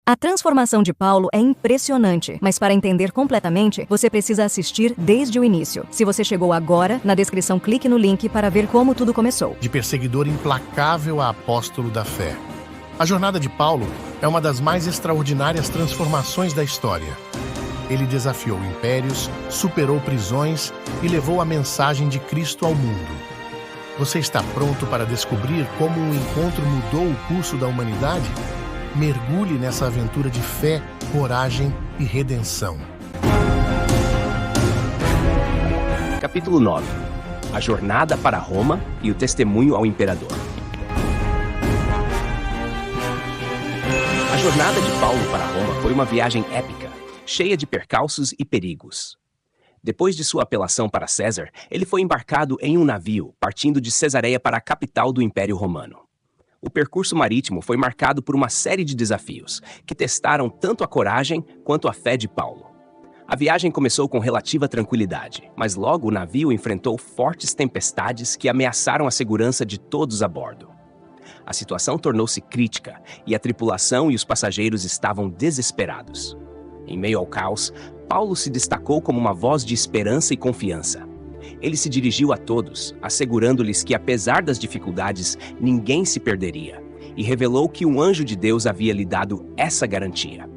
A transformação de Paulo é impressionante, mas para entender completamente, você precisa assistir desde o início. Se você chegou agora, na descrição clique no link para ver como tudo começou. De perseguidor implacável a apóstolo da fé. A jornada de Paulo é uma das mais extraordinárias transformações da história. Ele desafiou impérios, superou prisões e levou a mensagem de Cristo ao mundo. Você está pronto para descobrir como um encontro mudou o curso da humanidade? Mergulhe nessa aventura de fé, coragem e redenção. Capítulo 9. A jornada para Roma e o testemunho ao imperador. A jornada de Paulo para Roma foi uma viagem épica, cheia de percalços e perigos. Depois de sua apelação para César, ele foi embarcado em um navio, partindo de Cesareia para a capital do Império Romano. O percurso marítimo foi marcado por uma série de desafios, que testaram tanto a coragem quanto a fé de Paulo. A viagem começou com relativa tranquilidade, mas logo o navio enfrentou fortes tempestades que ameaçaram a segurança de todos a bordo. A situação tornou-se crítica e a tripulação e os passageiros estavam desesperados. Em meio ao caos, Paulo se destacou como uma voz de esperança e confiança. Ele se dirigiu a todos, assegurando-lhes que, apesar das dificuldades, ninguém se perderia, e revelou que um anjo de Deus havia lhe dado essa garantia.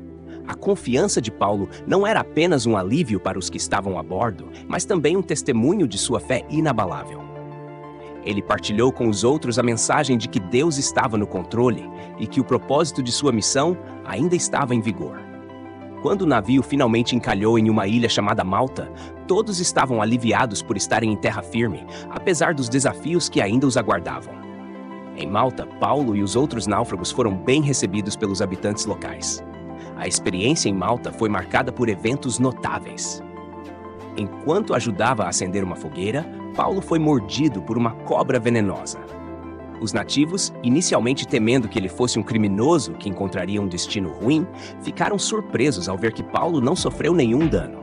A confiança de Paulo não era apenas um alívio para os que estavam a bordo, mas também um testemunho de sua fé inabalável. Ele partilhou com os outros a mensagem de que Deus estava no controle e que o propósito de sua missão ainda estava em vigor. Quando o navio finalmente encalhou em uma ilha chamada Malta, todos estavam aliviados por estarem em terra firme, apesar dos desafios que ainda os aguardavam. Em Malta, Paulo e os outros náufragos foram bem recebidos pelos habitantes locais. A experiência em Malta foi marcada por eventos notáveis. Enquanto ajudava a acender uma fogueira, Paulo foi mordido por uma cobra venenosa. Os nativos, inicialmente temendo que ele fosse um criminoso que encontraria um destino ruim, ficaram surpresos ao ver que Paulo não sofreu nenhum dano.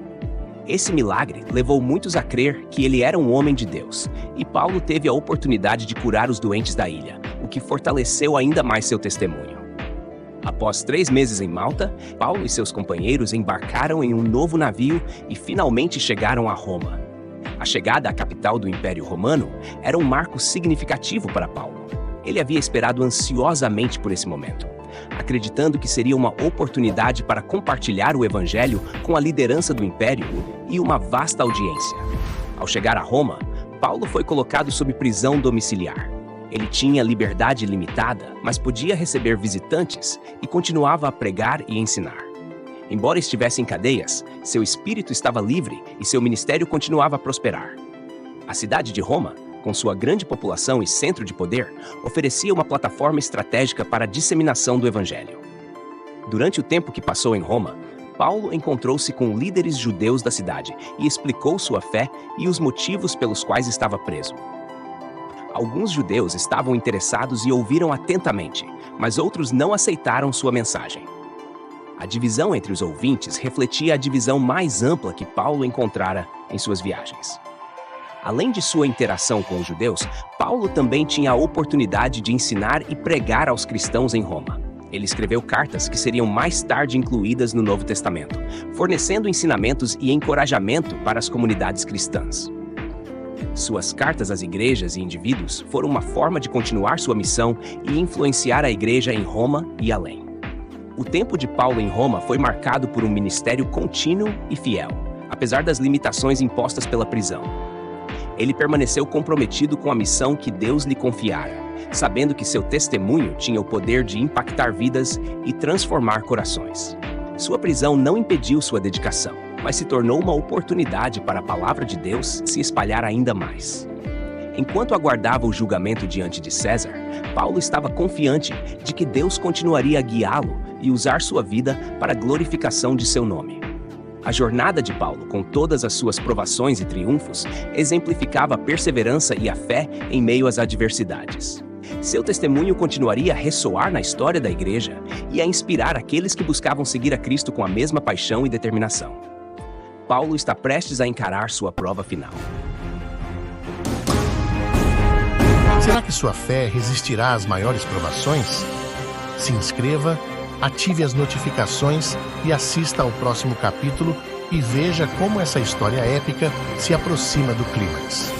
Esse milagre levou muitos a crer que ele era um homem de Deus, e Paulo teve a oportunidade de curar os doentes da ilha, o que fortaleceu ainda mais seu testemunho. Após 3 meses em Malta, Paulo e seus companheiros embarcaram em um novo navio e finalmente chegaram a Roma. A chegada à capital do Império Romano era um marco significativo para Paulo. Ele havia esperado ansiosamente por esse momento, acreditando que seria uma oportunidade para compartilhar o Evangelho com a liderança do Império e uma vasta audiência. Ao chegar a Roma, Paulo foi colocado sob prisão domiciliar. Ele tinha liberdade limitada, mas podia receber visitantes e continuava a pregar e ensinar. Embora estivesse em cadeias, seu espírito estava livre e seu ministério continuava a prosperar. A cidade de Roma, com sua grande população e centro de poder, oferecia uma plataforma estratégica para a disseminação do Evangelho. Durante o tempo que passou em Roma, Paulo encontrou-se com líderes judeus da cidade e explicou sua fé e os motivos pelos quais estava preso. Alguns judeus estavam interessados e ouviram atentamente, mas outros não aceitaram sua mensagem. A divisão entre os ouvintes refletia a divisão mais ampla que Paulo encontrara em suas viagens. Além de sua interação com os judeus, Paulo também tinha a oportunidade de ensinar e pregar aos cristãos em Roma. Ele escreveu cartas que seriam mais tarde incluídas no Novo Testamento, fornecendo ensinamentos e encorajamento para as comunidades cristãs. Suas cartas às igrejas e indivíduos foram uma forma de continuar sua missão e influenciar a igreja em Roma e além. O tempo de Paulo em Roma foi marcado por um ministério contínuo e fiel, apesar das limitações impostas pela prisão. Ele permaneceu comprometido com a missão que Deus lhe confiara, sabendo que seu testemunho tinha o poder de impactar vidas e transformar corações. Sua prisão não impediu sua dedicação, mas se tornou uma oportunidade para a palavra de Deus se espalhar ainda mais. Enquanto aguardava o julgamento diante de César, Paulo estava confiante de que Deus continuaria a guiá-lo e usar sua vida para a glorificação de seu nome. A jornada de Paulo, com todas as suas provações e triunfos, exemplificava a perseverança e a fé em meio às adversidades. Seu testemunho continuaria a ressoar na história da igreja e a inspirar aqueles que buscavam seguir a Cristo com a mesma paixão e determinação. Paulo está prestes a encarar sua prova final. Será que sua fé resistirá às maiores provações? Se inscreva, ative as notificações e assista ao próximo capítulo e veja como essa história épica se aproxima do clímax.